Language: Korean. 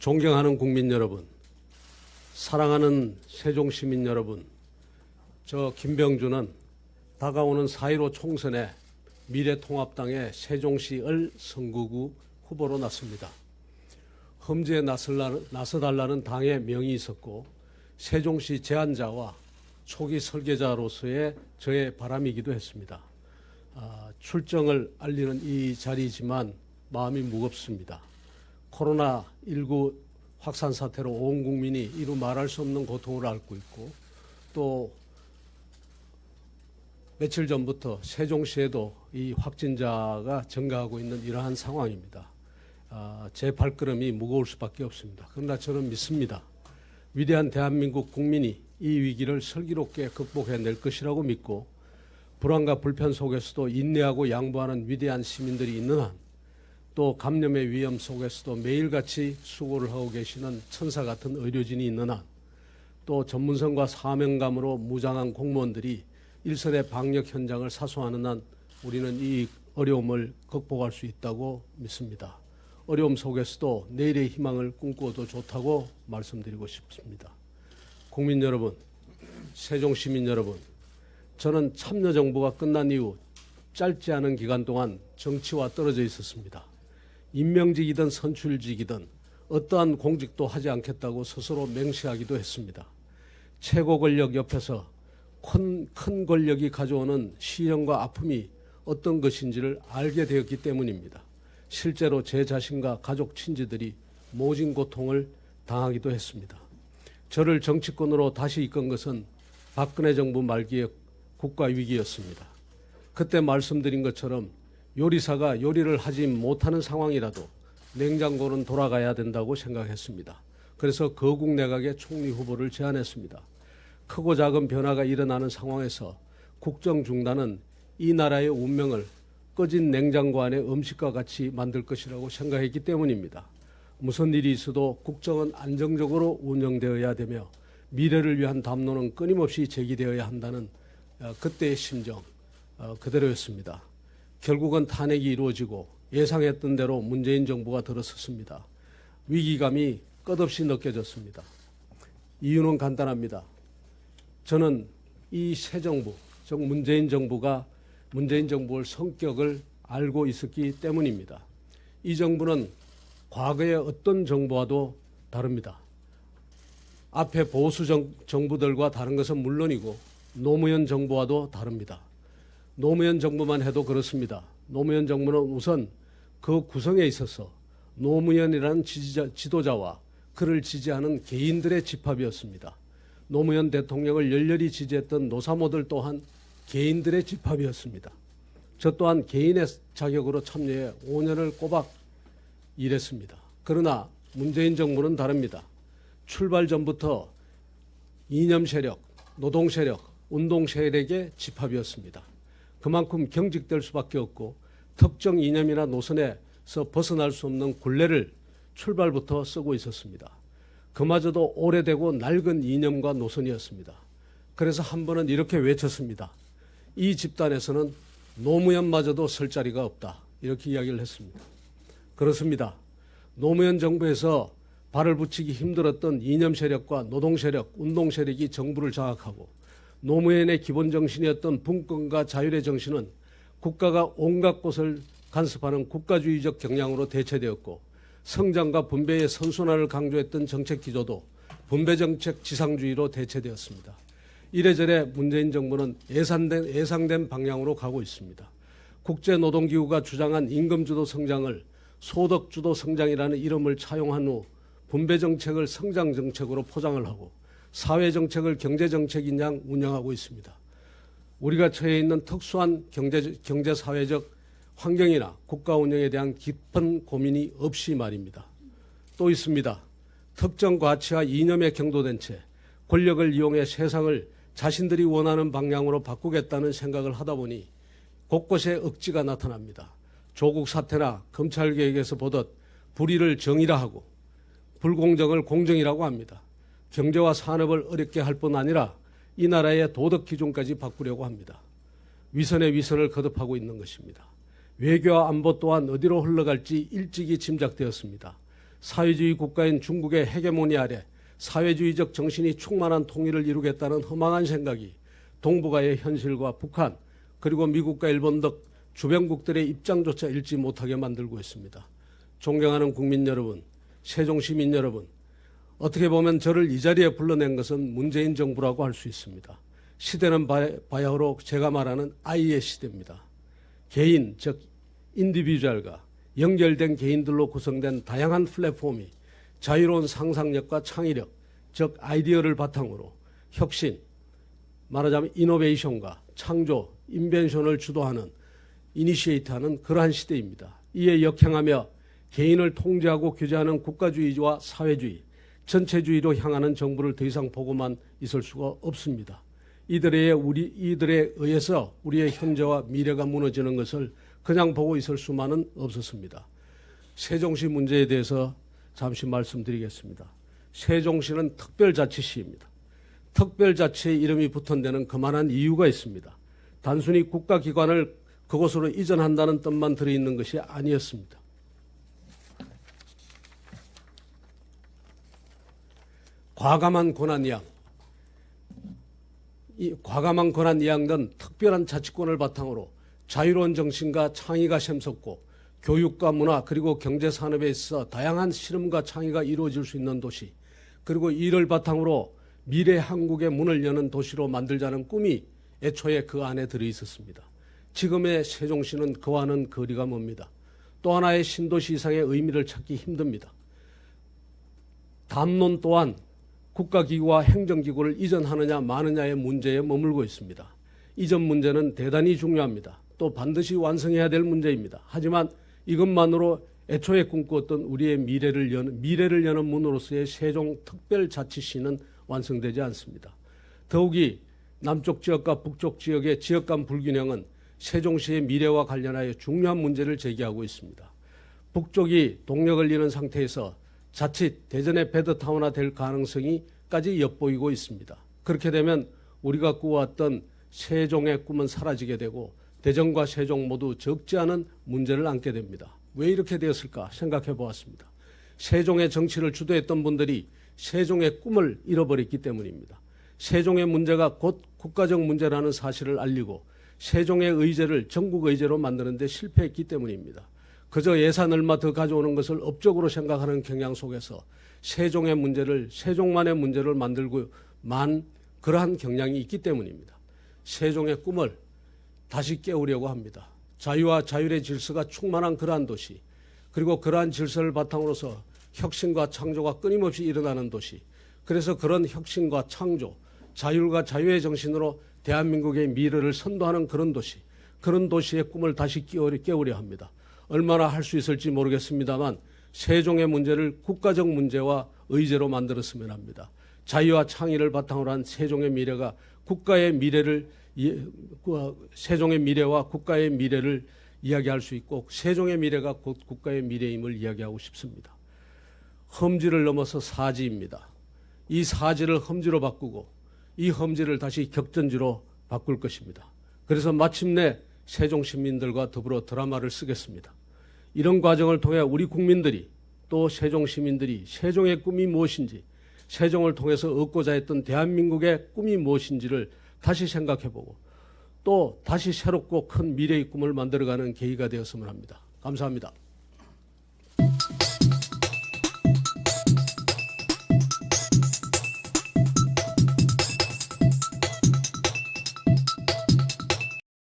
존경하는 국민 여러분, 사랑하는 세종시민 여러분, 저 김병주는 다가오는 4.15 총선에 미래통합당의 세종시을 선거구 후보로 났습니다. 험지에 나서달라는 당의 명이 있었고 세종시 제안자와 초기 설계자로서의 저의 바람이기도 했습니다. 출정을 알리는 이 자리이지만 마음이 무겁습니다. 코로나19 확산 사태로 온 국민이 이루 말할 수 없는 고통을 앓고 있고 또 며칠 전부터 세종시에도 이 확진자가 증가하고 있는 이러한 상황입니다. 제 발걸음이 무거울 수밖에 없습니다. 그러나 저는 믿습니다. 위대한 대한민국 국민이 이 위기를 슬기롭게 극복해낼 것이라고 믿고 불안과 불편 속에서도 인내하고 양보하는 위대한 시민들이 있는 한 또 감염의 위험 속에서도 매일같이 수고를 하고 계시는 천사 같은 의료진이 있는 한 또 전문성과 사명감으로 무장한 공무원들이 일선의 방역 현장을 사수하는 한 우리는 이 어려움을 극복할 수 있다고 믿습니다. 어려움 속에서도 내일의 희망을 꿈꾸어도 좋다고 말씀드리고 싶습니다. 국민 여러분, 세종시민 여러분, 저는 참여정부가 끝난 이후 짧지 않은 기간 동안 정치와 떨어져 있었습니다. 임명직이든 선출직이든 어떠한 공직도 하지 않겠다고 스스로 맹세하기도 했습니다. 최고 권력 옆에서 큰 권력이 가져오는 시련과 아픔이 어떤 것인지를 알게 되었기 때문입니다. 실제로 제 자신과 가족 친지들이 모진 고통을 당하기도 했습니다. 저를 정치권으로 다시 이끈 것은 박근혜 정부 말기의 국가위기였습니다. 그때 말씀드린 것처럼 요리사가 요리를 하지 못하는 상황이라도 냉장고는 돌아가야 된다고 생각했습니다. 그래서 거국 내각의 총리 후보를 제안했습니다. 크고 작은 변화가 일어나는 상황에서 국정 중단은 이 나라의 운명을 꺼진 냉장고 안에 음식과 같이 만들 것이라고 생각했기 때문입니다. 무슨 일이 있어도 국정은 안정적으로 운영되어야 되며 미래를 위한 담론은 끊임없이 제기되어야 한다는 그때의 심정 그대로였습니다. 결국은 탄핵이 이루어지고 예상했던 대로 문재인 정부가 들어섰습니다. 위기감이 끝없이 느껴졌습니다. 이유는 간단합니다. 저는 이 새 정부, 즉 문재인 정부의 성격을 알고 있었기 때문입니다. 이 정부는 과거의 어떤 정부와도 다릅니다. 앞에 보수 정부들과 다른 것은 물론이고 노무현 정부와도 다릅니다. 노무현 정부만 해도 그렇습니다. 노무현 정부는 우선 그 구성에 있어서 노무현이라는 지도자와 그를 지지하는 개인들의 집합이었습니다. 노무현 대통령을 열렬히 지지했던 노사모들 또한 개인들의 집합이었습니다. 저 또한 개인의 자격으로 참여해 5년을 꼬박 일했습니다. 그러나 문재인 정부는 다릅니다. 출발 전부터 이념 세력, 노동 세력, 운동 세력의 집합이었습니다. 그만큼 경직될 수밖에 없고 특정 이념이나 노선에서 벗어날 수 없는 굴레를 출발부터 쓰고 있었습니다. 그마저도 오래되고 낡은 이념과 노선이었습니다. 그래서 한 번은 이렇게 외쳤습니다. 이 집단에서는 노무현마저도 설 자리가 없다. 이렇게 이야기를 했습니다. 그렇습니다. 노무현 정부에서 발을 붙이기 힘들었던 이념 세력과 노동 세력, 운동 세력이 정부를 장악하고 노무현의 기본 정신이었던 분권과 자율의 정신은 국가가 온갖 곳을 간섭하는 국가주의적 경향으로 대체되었고 성장과 분배의 선순환을 강조했던 정책 기조도 분배정책 지상주의로 대체되었습니다. 이래저래 문재인 정부는 예상된 방향으로 가고 있습니다. 국제노동기구가 주장한 임금주도 성장을 소득주도 성장이라는 이름을 차용한 후 분배정책을 성장정책으로 포장을 하고 사회정책을 경제정책인 양 운영하고 있습니다. 우리가 처해 있는 특수한 경제사회적 환경이나 국가 운영에 대한 깊은 고민이 없이 말입니다. 또 있습니다. 특정 가치와 이념에 경도된 채 권력을 이용해 세상을 자신들이 원하는 방향으로 바꾸겠다는 생각을 하다 보니 곳곳에 억지가 나타납니다. 조국 사태나 검찰개혁에서 보듯 불의를 정의라 하고 불공정을 공정이라고 합니다. 경제와 산업을 어렵게 할 뿐 아니라 이 나라의 도덕 기준까지 바꾸려고 합니다. 위선에 위선을 거듭하고 있는 것입니다. 외교와 안보 또한 어디로 흘러갈지 일찍이 짐작되었습니다. 사회주의 국가인 중국의 헤게모니 아래 사회주의적 정신이 충만한 통일을 이루겠다는 허망한 생각이 동북아의 현실과 북한 그리고 미국과 일본 등 주변국들의 입장조차 읽지 못하게 만들고 있습니다. 존경하는 국민 여러분, 세종 시민 여러분, 어떻게 보면 저를 이 자리에 불러낸 것은 문재인 정부라고 할 수 있습니다. 시대는 바야흐로 제가 말하는 I의 시대입니다. 개인, 즉 인디비주얼과 연결된 개인들로 구성된 다양한 플랫폼이 자유로운 상상력과 창의력, 즉 아이디어를 바탕으로 혁신, 말하자면 이노베이션과 창조, 인벤션을 주도하는, 이니시에이트하는 그러한 시대입니다. 이에 역행하며 개인을 통제하고 규제하는 국가주의와 사회주의, 전체주의로 향하는 정부를 더 이상 보고만 있을 수가 없습니다. 이들에 의해서 우리의 현재와 미래가 무너지는 것을 그냥 보고 있을 수만은 없었습니다. 세종시 문제에 대해서 잠시 말씀드리겠습니다. 세종시는 특별자치시입니다. 특별자치의 이름이 붙은 데는 그만한 이유가 있습니다. 단순히 국가기관을 그곳으로 이전한다는 뜻만 들어있는 것이 아니었습니다. 과감한 권한이양, 이 과감한 권한이양 등 특별한 자치권을 바탕으로 자유로운 정신과 창의가 샘솟고 교육과 문화 그리고 경제산업에 있어 다양한 실험과 창의가 이루어질 수 있는 도시, 그리고 이를 바탕으로 미래 한국의 문을 여는 도시로 만들자는 꿈이 애초에 그 안에 들어있었습니다. 지금의 세종시는 그와는 거리가 멉니다. 또 하나의 신도시 이상의 의미를 찾기 힘듭니다. 담론 또한 국가기구와 행정기구를 이전하느냐 마느냐의 문제에 머물고 있습니다. 이전 문제는 대단히 중요합니다. 또 반드시 완성해야 될 문제입니다. 하지만 이것만으로 애초에 꿈꾸었던 우리의 미래를 여는 문으로서의 세종특별자치시는 완성되지 않습니다. 더욱이 남쪽 지역과 북쪽 지역의 지역 간 불균형은 세종시의 미래와 관련하여 중요한 문제를 제기하고 있습니다. 북쪽이 동력을 잃은 상태에서 자칫 대전의 베드타운화 될 가능성이까지 엿보이고 있습니다. 그렇게 되면 우리가 꾸어왔던 세종의 꿈은 사라지게 되고 대전과 세종 모두 적지 않은 문제를 안게 됩니다. 왜 이렇게 되었을까 생각해 보았습니다. 세종의 정치를 주도했던 분들이 세종의 꿈을 잃어버렸기 때문입니다. 세종의 문제가 곧 국가적 문제라는 사실을 알리고 세종의 의제를 전국 의제로 만드는 데 실패했기 때문입니다. 그저 예산 얼마 더 가져오는 것을 업적으로 생각하는 경향 속에서 세종의 문제를 세종만의 문제를 만들고만 그러한 경향이 있기 때문입니다. 세종의 꿈을 다시 깨우려고 합니다. 자유와 자율의 질서가 충만한 그러한 도시, 그리고 그러한 질서를 바탕으로서 혁신과 창조가 끊임없이 일어나는 도시, 그래서 그런 혁신과 창조, 자율과 자유의 정신으로 대한민국의 미래를 선도하는 그런 도시, 그런 도시의 꿈을 다시 깨우려 합니다. 얼마나 할 수 있을지 모르겠습니다만 세종의 문제를 국가적 문제와 의제로 만들었으면 합니다. 자유와 창의를 바탕으로 한 세종의 미래가 국가의 미래를, 세종의 미래와 국가의 미래를 이야기할 수 있고 세종의 미래가 곧 국가의 미래임을 이야기하고 싶습니다. 험지를 넘어서 사지입니다. 이 사지를 험지로 바꾸고 이 험지를 다시 격전지로 바꿀 것입니다. 그래서 마침내 세종 시민들과 더불어 드라마를 쓰겠습니다. 이런 과정을 통해 우리 국민들이 또 세종 시민들이 세종의 꿈이 무엇인지, 세종을 통해서 얻고자 했던 대한민국의 꿈이 무엇인지를 다시 생각해보고 또 다시 새롭고 큰 미래의 꿈을 만들어가는 계기가 되었으면 합니다. 감사합니다.